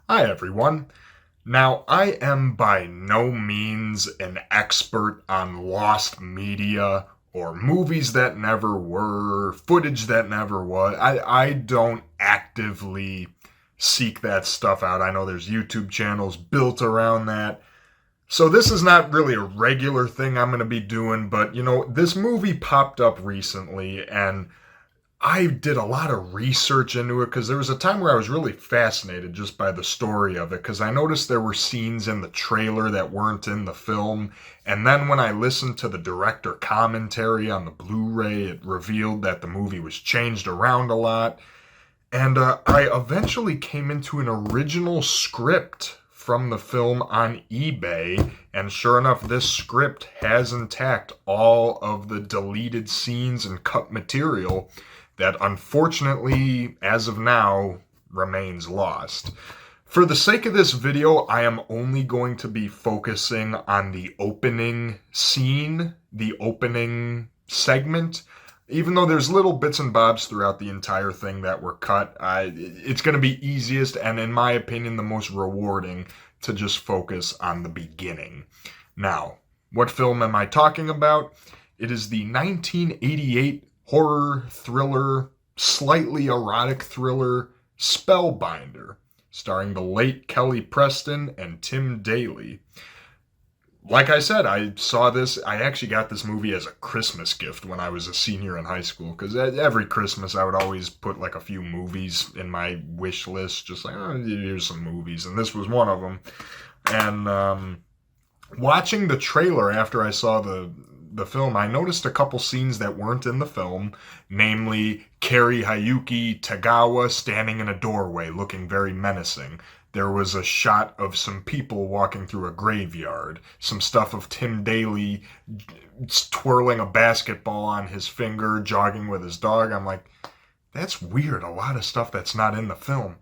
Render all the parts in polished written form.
Hi everyone. Now, I am by no means an expert on lost media or movies that never were, footage that never was. I don't actively seek that stuff out. I know there's YouTube channels built around that. So this is not really a regular thing I'm going to be doing, but this movie popped up recently and I did a lot of research into it because there was a time where I was really fascinated just by the story of it because I noticed there were scenes in the trailer that weren't in the film. And then when I listened to the director commentary on the Blu-ray, it revealed that the movie was changed around a lot. And I eventually came into an original script from the film on eBay. And sure enough, this script has intact all of the deleted scenes and cut material that unfortunately, as of now, remains lost. For the sake of this video, I am only going to be focusing on the opening scene, the opening segment. Even though there's little bits and bobs throughout the entire thing that were cut, it's going to be easiest and, in my opinion, the most rewarding to just focus on the beginning. Now, what film am I talking about? It is the 1988 horror thriller, slightly erotic thriller, Spellbinder, starring the late Kelly Preston and Tim Daly. Like I said, I actually got this movie as a Christmas gift when I was a senior in high school, because every Christmas I would always put like a few movies in my wish list, just like, oh, here's some movies, and this was one of them. And watching the trailer after I saw the film, I noticed a couple scenes that weren't in the film, namely Kari Hayuki Tagawa standing in a doorway looking very menacing. There was a shot of some people walking through a graveyard, some stuff of Tim Daly twirling a basketball on his finger, jogging with his dog. I'm like, that's weird, a lot of stuff that's not in the film.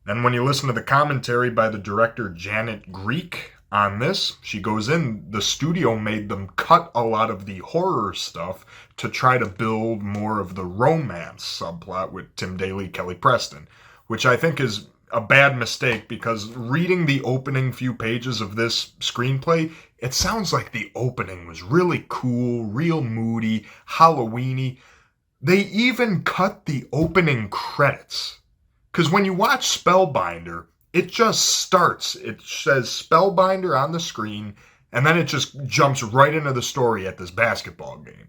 Then when you listen to the commentary by the director Janet Greek on this, she goes in, the studio made them cut a lot of the horror stuff to try to build more of the romance subplot with Tim Daly, Kelly Preston, which I think is a bad mistake because reading the opening few pages of this screenplay, it sounds like the opening was really cool, real moody, Halloween-y. They even cut the opening credits. Because when you watch Spellbinder, it just starts. It says Spellbinder on the screen, and then it just jumps right into the story at this basketball game.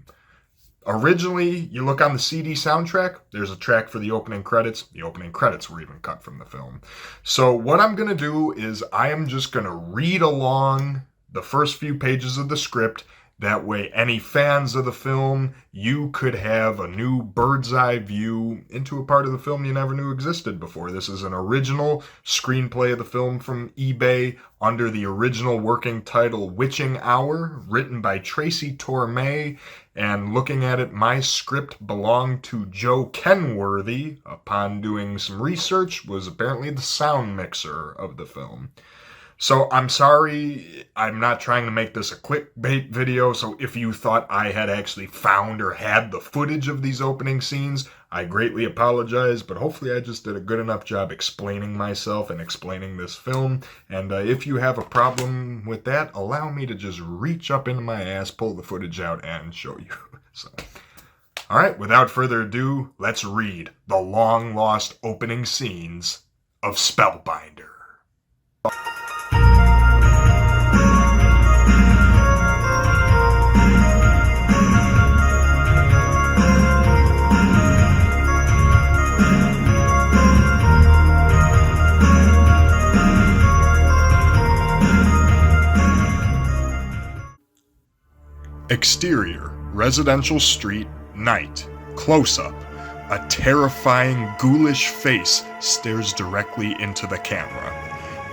Originally, you look on the CD soundtrack, there's a track for the opening credits. The opening credits were even cut from the film. So what I'm going to do is I am just going to read along the first few pages of the script. That way, any fans of the film, you could have a new bird's eye view into a part of the film you never knew existed before. This is an original screenplay of the film from eBay under the original working title Witching Hour, written by Tracy Torme. And looking at it, my script belonged to Joe Kenworthy. Upon doing some research, was apparently the sound mixer of the film. So I'm sorry, I'm not trying to make this a clickbait video, so if you thought I had actually found or had the footage of these opening scenes, I greatly apologize, but hopefully I just did a good enough job explaining myself and explaining this film. And if you have a problem with that, allow me to just reach up into my ass, pull the footage out, and show you. So, alright, without further ado, let's read the long-lost opening scenes of Spellbinder. Exterior, residential street, night, close-up. A terrifying, ghoulish face stares directly into the camera.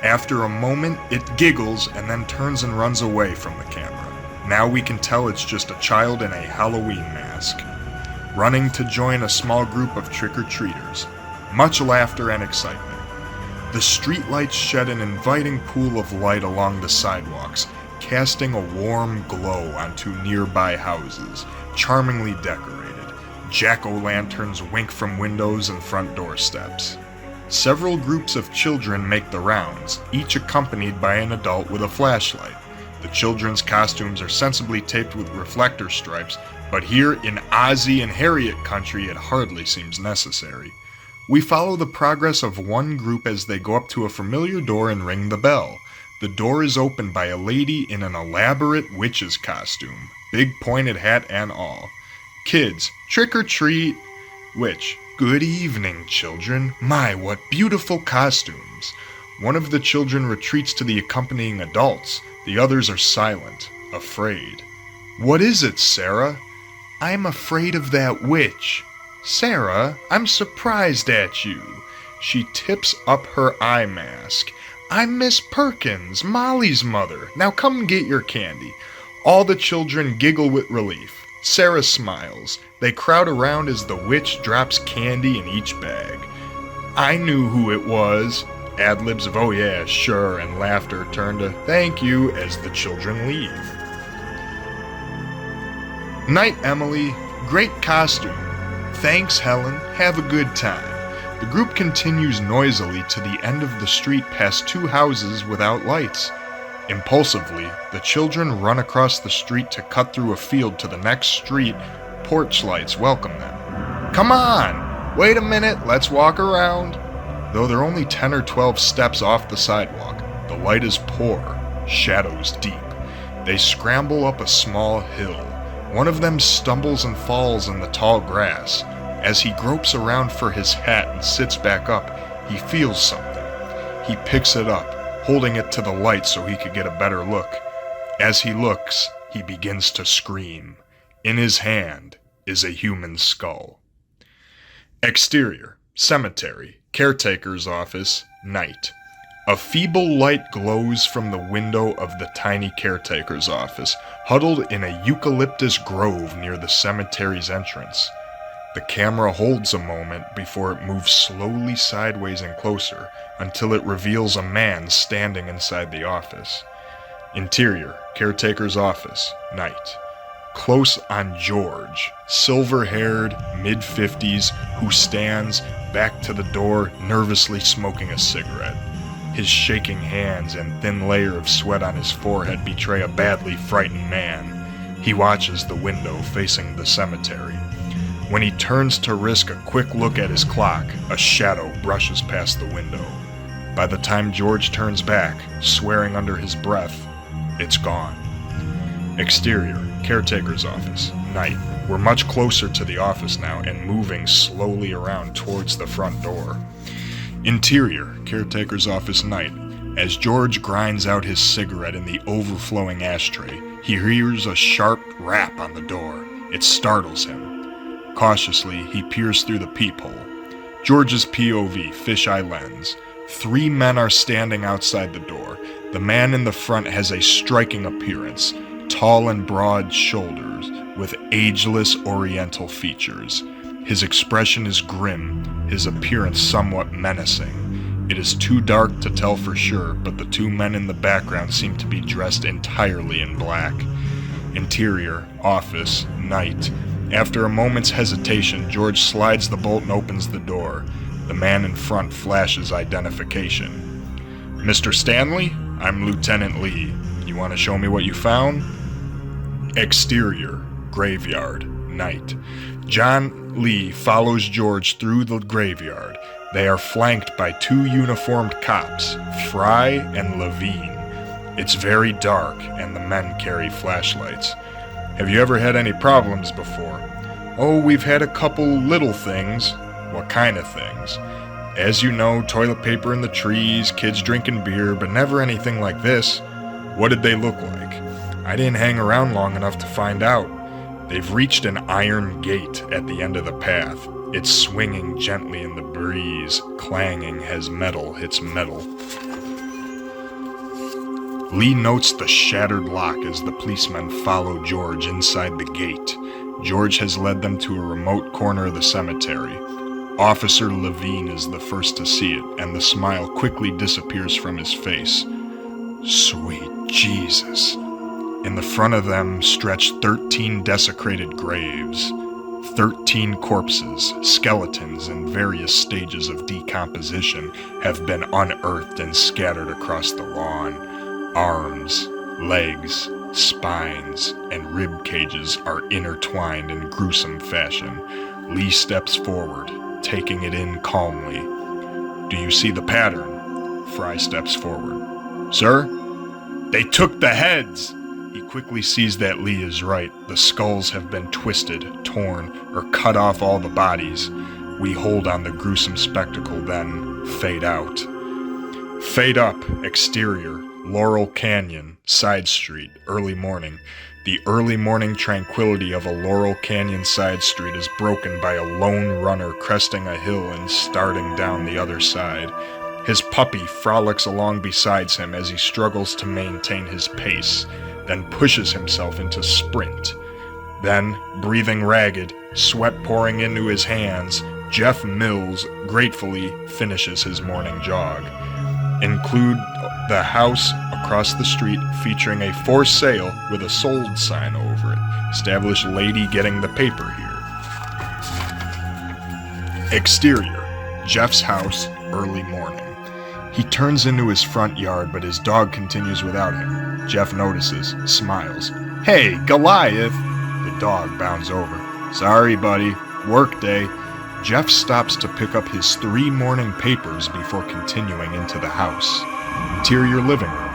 After a moment, it giggles and then turns and runs away from the camera. Now we can tell it's just a child in a Halloween mask, running to join a small group of trick-or-treaters. Much laughter and excitement. The streetlights shed an inviting pool of light along the sidewalks, casting a warm glow onto nearby houses, charmingly decorated. Jack-o'-lanterns wink from windows and front doorsteps. Several groups of children make the rounds, each accompanied by an adult with a flashlight. The children's costumes are sensibly taped with reflector stripes, but here in Ozzie and Harriet country it hardly seems necessary. We follow the progress of one group as they go up to a familiar door and ring the bell. The door is opened by a lady in an elaborate witch's costume, big pointed hat and all. Kids, trick or treat. Witch, good evening, children. My, what beautiful costumes. One of the children retreats to the accompanying adults. The others are silent, afraid. What is it, Sarah? I'm afraid of that witch. Sarah, I'm surprised at you. She tips up her eye mask. I'm Miss Perkins, Molly's mother. Now come get your candy. All the children giggle with relief. Sarah smiles. They crowd around as the witch drops candy in each bag. I knew who it was. Ad-libs of "oh yeah, sure" and laughter turn to "thank you" as the children leave. Night, Emily. Great costume. Thanks, Helen. Have a good time. The group continues noisily to the end of the street past two houses without lights. Impulsively, the children run across the street to cut through a field to the next street. Porch lights welcome them. Come on! Wait a minute, let's walk around. Though they're only 10 or 12 steps off the sidewalk, the light is poor, shadows deep. They scramble up a small hill. One of them stumbles and falls in the tall grass. As he gropes around for his hat and sits back up, he feels something. He picks it up, holding it to the light so he could get a better look. As he looks, he begins to scream. In his hand is a human skull. Exterior, cemetery, caretaker's office, night. A feeble light glows from the window of the tiny caretaker's office, huddled in a eucalyptus grove near the cemetery's entrance. The camera holds a moment before it moves slowly sideways and closer until it reveals a man standing inside the office. Interior, caretaker's office, night. Close on George, silver-haired, mid-50s, who stands back to the door, nervously smoking a cigarette. His shaking hands and thin layer of sweat on his forehead betray a badly frightened man. He watches the window facing the cemetery. When he turns to risk a quick look at his clock, a shadow brushes past the window. By the time George turns back, swearing under his breath, it's gone. Exterior, caretaker's office, night. We're much closer to the office now and moving slowly around towards the front door. Interior, caretaker's office, night. As George grinds out his cigarette in the overflowing ashtray, he hears a sharp rap on the door. It startles him. Cautiously, he peers through the peephole. George's POV, fisheye lens. 3 men are standing outside the door. The man in the front has a striking appearance, tall and broad shoulders, with ageless oriental features. His expression is grim, his appearance somewhat menacing. It is too dark to tell for sure, but the 2 men in the background seem to be dressed entirely in black. Interior, office, night. After a moment's hesitation, George slides the bolt and opens the door. The man in front flashes identification. Mr. Stanley? I'm Lieutenant Lee. You want to show me what you found? Exterior, graveyard, night. John Lee follows George through the graveyard. They are flanked by 2 uniformed cops, Fry and Levine. It's very dark, and the men carry flashlights. Have you ever had any problems before? Oh, we've had a couple little things. What kind of things? As you know, toilet paper in the trees, kids drinking beer, but never anything like this. What did they look like? I didn't hang around long enough to find out. They've reached an iron gate at the end of the path. It's swinging gently in the breeze, clanging as metal hits metal. Lee notes the shattered lock as the policemen follow George inside the gate. George has led them to a remote corner of the cemetery. Officer Levine is the first to see it, and the smile quickly disappears from his face. Sweet Jesus. In the front of them stretch 13 desecrated graves. 13 corpses, skeletons in various stages of decomposition, have been unearthed and scattered across the lawn. Arms, legs, spines, and rib cages are intertwined in gruesome fashion. Lee steps forward, taking it in calmly. "Do you see the pattern?" Fry steps forward. "Sir?" "They took the heads!" He quickly sees that Lee is right. The skulls have been twisted, torn, or cut off all the bodies. We hold on the gruesome spectacle, then fade out. Fade up, exterior, Laurel Canyon, side street, early morning. The early morning tranquility of a Laurel Canyon side street is broken by a lone runner cresting a hill and starting down the other side. His puppy frolics along beside him as he struggles to maintain his pace, then pushes himself into sprint. Then, breathing ragged, sweat pouring into his hands, Jeff Mills gratefully finishes his morning jog. Include the house across the street featuring a for sale with a sold sign over it. Established lady getting the paper here. Exterior, Jeff's house, early morning. He turns into his front yard, but his dog continues without him. Jeff notices, smiles. "Hey, Goliath!" The dog bounds over. "Sorry, buddy. Work day." Jeff stops to pick up his 3 morning papers before continuing into the house. Interior living room.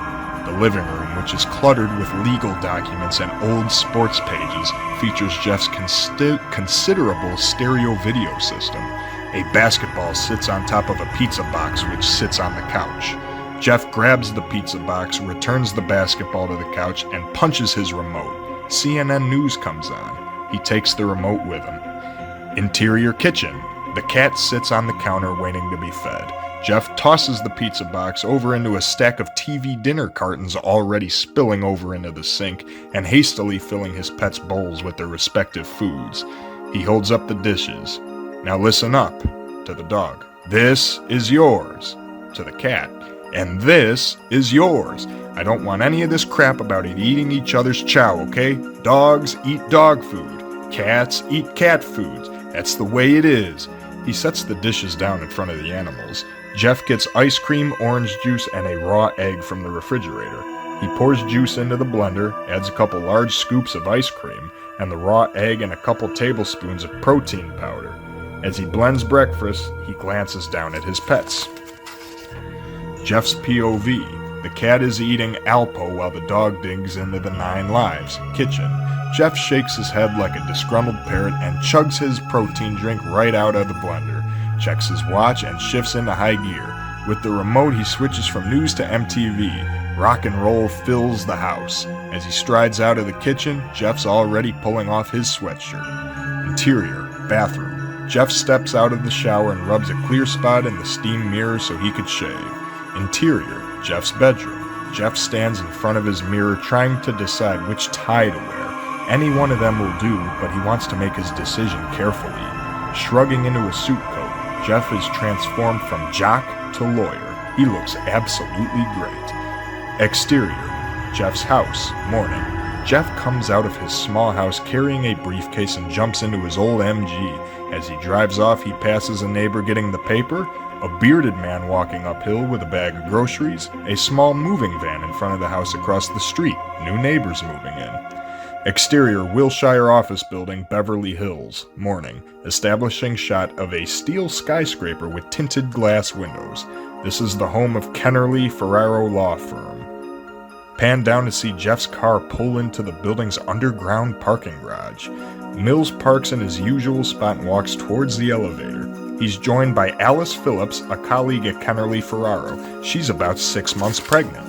The living room, which is cluttered with legal documents and old sports pages, features Jeff's considerable stereo video system. A basketball sits on top of a pizza box which sits on the couch. Jeff grabs the pizza box, returns the basketball to the couch, and punches his remote. CNN News comes on. He takes the remote with him. Interior kitchen. The cat sits on the counter waiting to be fed. Jeff tosses the pizza box over into a stack of TV dinner cartons already spilling over into the sink and hastily filling his pet's bowls with their respective foods. He holds up the dishes. "Now listen up," to the dog. "This is yours," to the cat. "And this is yours. I don't want any of this crap about eating each other's chow, okay? Dogs eat dog food. Cats eat cat food. That's the way it is." He sets the dishes down in front of the animals. Jeff gets ice cream, orange juice, and a raw egg from the refrigerator. He pours juice into the blender, adds a couple large scoops of ice cream, and the raw egg and a couple tablespoons of protein powder. As he blends breakfast, he glances down at his pets. Jeff's POV. The cat is eating Alpo while the dog digs into the 9 Lives kitchen. Jeff shakes his head like a disgruntled parrot and chugs his protein drink right out of the blender, checks his watch, and shifts into high gear. With the remote, he switches from news to MTV. Rock and roll fills the house. As he strides out of the kitchen, Jeff's already pulling off his sweatshirt. Interior, bathroom. Jeff steps out of the shower and rubs a clear spot in the steam mirror so he could shave. Interior, Jeff's bedroom. Jeff stands in front of his mirror trying to decide which tie to wear. Any one of them will do, but he wants to make his decision carefully. Shrugging into a suit coat, Jeff is transformed from jock to lawyer. He looks absolutely great. Exterior, Jeff's house, morning. Jeff comes out of his small house carrying a briefcase and jumps into his old MG. As he drives off, he passes a neighbor getting the paper, a bearded man walking uphill with a bag of groceries, a small moving van in front of the house across the street, new neighbors moving in. Exterior, Wilshire office building, Beverly Hills, morning. Establishing shot of a steel skyscraper with tinted glass windows. This is the home of Kennerly Ferraro Law Firm. Pan down to see Jeff's car pull into the building's underground parking garage. Mills parks in his usual spot and walks towards the elevator. He's joined by Alice Phillips, a colleague at Kennerly Ferraro. She's about 6 months pregnant.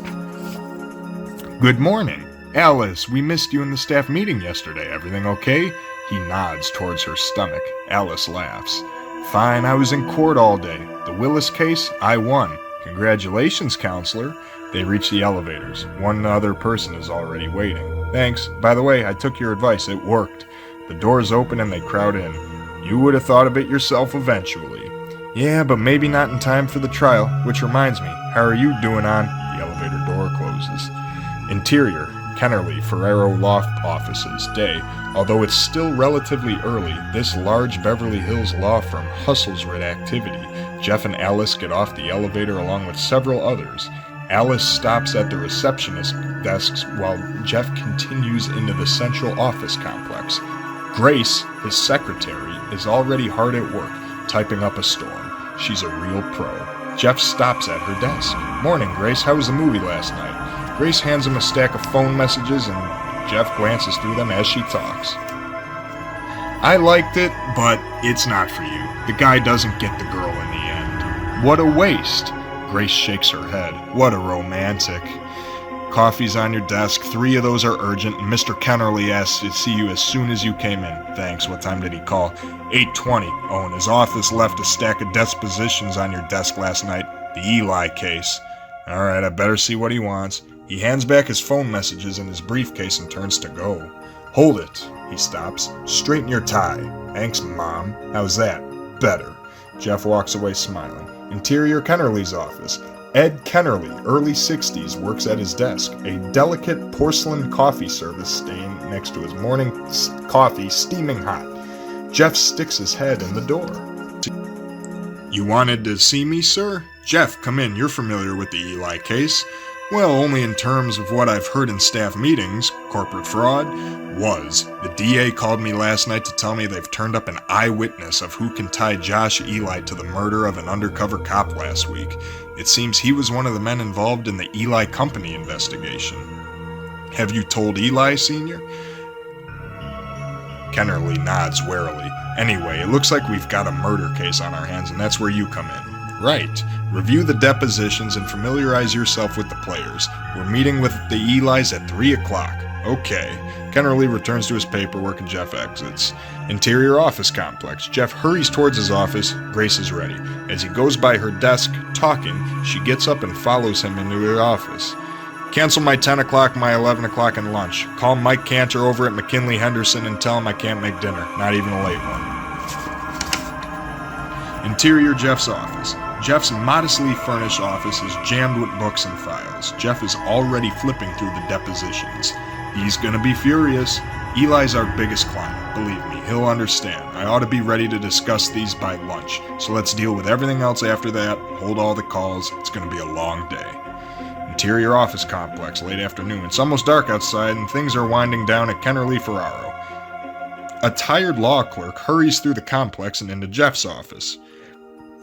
"Good morning. Alice, we missed you in the staff meeting yesterday. Everything okay?" He nods towards her stomach. Alice laughs. "Fine, I was in court all day. The Willis case, I won. Congratulations, counselor." They reach the elevators. One other person is already waiting. "Thanks. By the way, I took your advice. It worked." The doors open and they crowd in. "You would have thought of it yourself eventually." "Yeah, but maybe not in time for the trial. Which reminds me, how are you doing on..." The elevator door closes. Interior, Kennerly, Ferrero Loft offices, day. Although it's still relatively early, this large Beverly Hills law firm hustles with activity. Jeff and Alice get off the elevator along with several others. Alice stops at the receptionist desks while Jeff continues into the central office complex. Grace, his secretary, is already hard at work, typing up a storm. She's a real pro. Jeff stops at her desk. "Morning, Grace. How was the movie last night?" Grace hands him a stack of phone messages, and Jeff glances through them as she talks. "I liked it, but it's not for you. The guy doesn't get the girl in the end." "What a waste." Grace shakes her head. "What a romantic." "Coffee's on your desk. 3 of those are urgent, and Mr. Kennerly asked to see you as soon as you came in." "Thanks. What time did he call?" 8:20. "Oh, and his office left a stack of dispositions on your desk last night. The Eli case." "All right, I better see what he wants." He hands back his phone messages in his briefcase and turns to go. "Hold it." He stops. "Straighten your tie." "Thanks, Mom." "How's that?" "Better." Jeff walks away smiling. Interior Kennerly's office. Ed Kennerly, early 60s, works at his desk. A delicate porcelain coffee service stain next to his morning coffee steaming hot. Jeff sticks his head in the door. "You wanted to see me, sir?" "Jeff, come in. You're familiar with the Eli case." "Well, only in terms of what I've heard in staff meetings. Corporate fraud?" "Was. The DA called me last night to tell me they've turned up an eyewitness of who can tie Josh Eli to the murder of an undercover cop last week. It seems he was one of the men involved in the Eli Company investigation." "Have you told Eli, Sr.?" Kennerly nods warily. "Anyway, it looks like we've got a murder case on our hands, and that's where you come in." "Right. Review the depositions and familiarize yourself with the players. We're meeting with the Elis at 3 o'clock. "Okay." Kennerly returns to his paperwork and Jeff exits. Interior office complex. Jeff hurries towards his office. Grace is ready. As he goes by her desk, talking, she gets up and follows him into her office. "Cancel my 10 o'clock, my 11 o'clock, and lunch. Call Mike Cantor over at McKinley Henderson and tell him I can't make dinner, not even a late one." Interior Jeff's office. Jeff's modestly furnished office is jammed with books and files. Jeff is already flipping through the depositions. He's gonna be furious. Eli's our biggest client. Believe me, he'll understand. I ought to be ready to discuss these by lunch. So let's deal with everything else after that. Hold all the calls. It's gonna be a long day. Interior office complex, late afternoon. It's almost dark outside and things are winding down at Kennerly Ferraro. A tired law clerk hurries through the complex and into Jeff's office.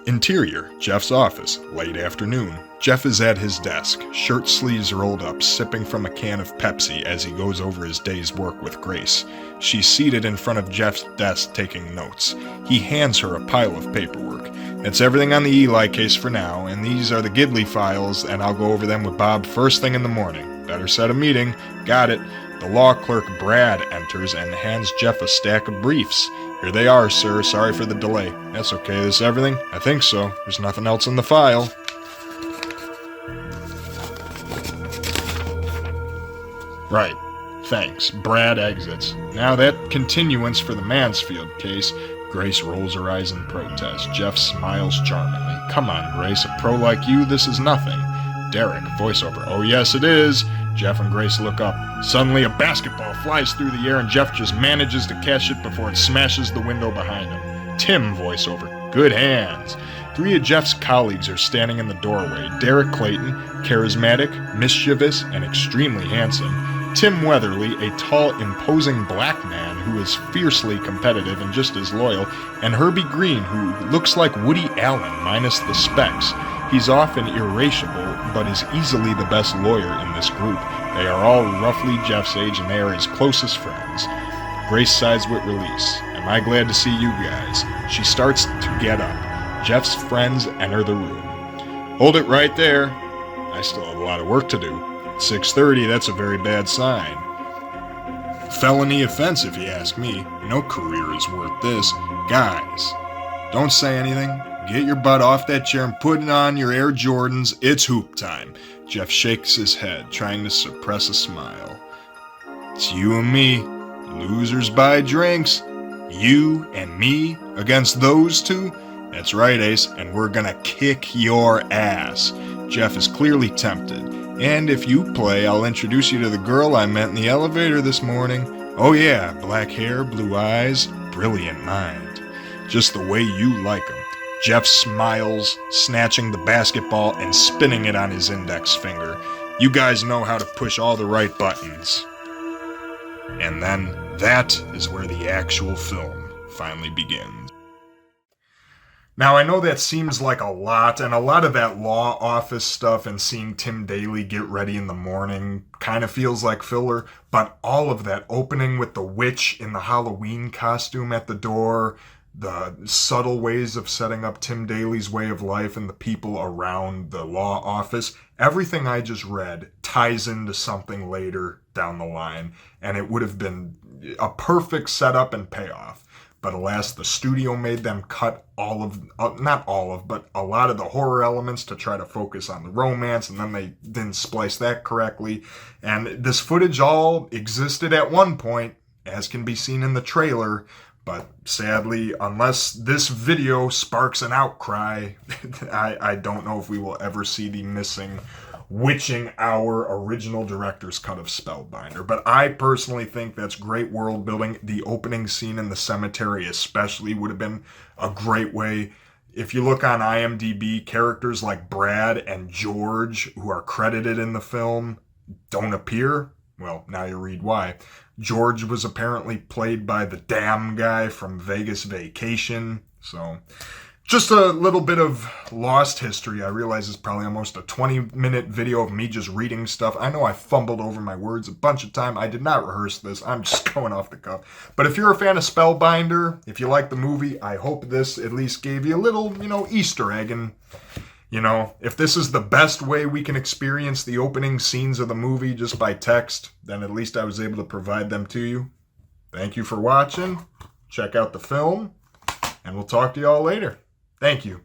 Interior, Jeff's office, late afternoon. Jeff is at his desk, shirt sleeves rolled up, sipping from a can of Pepsi as he goes over his day's work with Grace. She's seated in front of Jeff's desk taking notes. He hands her a pile of paperwork. "That's everything on the Eli case for now, and these are the Gidley files, and I'll go over them with Bob first thing in the morning. Better set a meeting." "Got it." The law clerk, Brad, enters and hands Jeff a stack of briefs. "Here they are, sir. Sorry for the delay." "That's okay. This everything?" "I think so. There's nothing else in the file." "Right. Thanks." Brad exits. Now that continuance for the Mansfield case. Grace rolls her eyes in protest. Jeff smiles charmingly. "Come on, Grace. A pro like you, this is nothing." Derek, voiceover. "Oh yes, it is." Jeff and Grace look up. Suddenly a basketball flies through the air and Jeff just manages to catch it before it smashes the window behind him. Tim, voiceover. "Good hands." 3 of Jeff's colleagues are standing in the doorway. Derek Clayton, charismatic, mischievous, and extremely handsome. Tim Weatherly, a tall, imposing black man who is fiercely competitive and just as loyal. And Herbie Green, who looks like Woody Allen minus the specs. He's often irascible, but is easily the best lawyer in this group. They are all roughly Jeff's age and they are his closest friends. Grace sighs with release. "Am I glad to see you guys?" She starts to get up. Jeff's friends enter the room. "Hold it right there." "I still have a lot of work to do." 6:30, that's a very bad sign. Felony offense if you ask me. No career is worth this. Guys, don't say anything. Get your butt off that chair and put on your Air Jordans. It's hoop time. Jeff shakes his head, trying to suppress a smile. "It's you and me. Losers buy drinks. You and me against those two? That's right, Ace, and we're gonna kick your ass." Jeff is clearly tempted. And if you play, I'll introduce you to the girl I met in the elevator this morning. Oh yeah, black hair, blue eyes, brilliant mind. Just the way you like 'em. Jeff smiles, snatching the basketball and spinning it on his index finger. You guys know how to push all the right buttons. And then that is where the actual film finally begins. Now, I know that seems like a lot, and a lot of that law office stuff and seeing Tim Daly get ready in the morning kind of feels like filler, but all of that opening with the witch in the Halloween costume at the door, the subtle ways of setting up Tim Daly's way of life and the people around the law office, everything I just read ties into something later down the line, and it would have been a perfect setup and payoff. But alas, the studio made them cut not all of, but a lot of the horror elements to try to focus on the romance, and then they didn't splice that correctly. And this footage all existed at one point, as can be seen in the trailer, but sadly, unless this video sparks an outcry, I don't know if we will ever see the missing witching hour original director's cut of Spellbinder. But I personally think that's great world building. The opening scene in the cemetery especially would have been a great way. If you look on IMDb, characters like Brad and George, who are credited in the film, don't appear. Well, now you read why. George was apparently played by the damn guy from Vegas Vacation. So just a little bit of lost history. I realize it's probably almost a 20-minute video of me just reading stuff. I know I fumbled over my words a bunch of time. I did not rehearse this. I'm just going off the cuff. But if you're a fan of Spellbinder, if you like the movie, I hope this at least gave you a little, Easter egg. And, if this is the best way we can experience the opening scenes of the movie just by text, then at least I was able to provide them to you. Thank you for watching. Check out the film, and we'll talk to y'all later. Thank you.